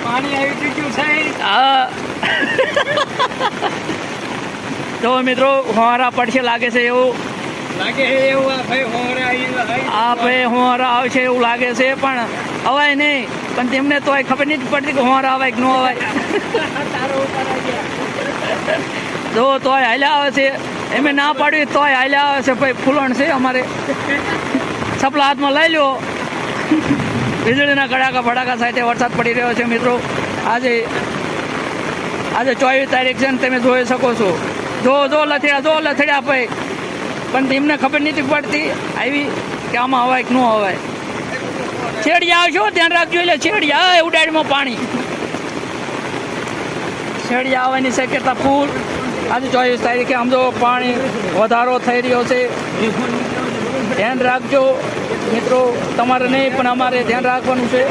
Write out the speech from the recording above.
પાણી આવી ચૂક્યું છે. હા તો મિત્રો હોરા પડશે લાગે છે એવું લાગે છે એવું. આ ભાઈ હોરે આ ભાઈ હોરા આવશે એવું લાગે છે પણ અવાય નહીં. પણ તેમને તોય ખબર નથી પડતી કે હોરા અવાય કે ન અવાય. તારો ઉપર આવી ગયા. જો તોય હાલ્યા આવે છે. એમે ના પાડવી તોય હાલ્યા આવે છે. ભાઈ ફૂલણ છે અમારે. સપલા હાથમાં લઈ લો. વીજળીના કડાકા ફડાકા સાથે વરસાદ પડી રહ્યો છે મિત્રો. આજે 24 તારીખ છે ને તમે જોઈ શકો છો. જો લથડ્યા ભાઈ. પણ તેમને ખબર નથી પડતી આવી કે આમાં હવાય કે ન હવાય. છેડિયા આવશો ધ્યાન રાખજો. એટલે છેડિયા ઉડાડીમાં પાણી છેડિયા આવવાની શક્યતા ફૂલ. આજે 24 તારીખે આમ જો પાણી વધારો થઈ રહ્યો છે. ધ્યાન રાખજો મિત્રો. તમારે નહીં પણ અમારે ધ્યાન રાખવાનું છે.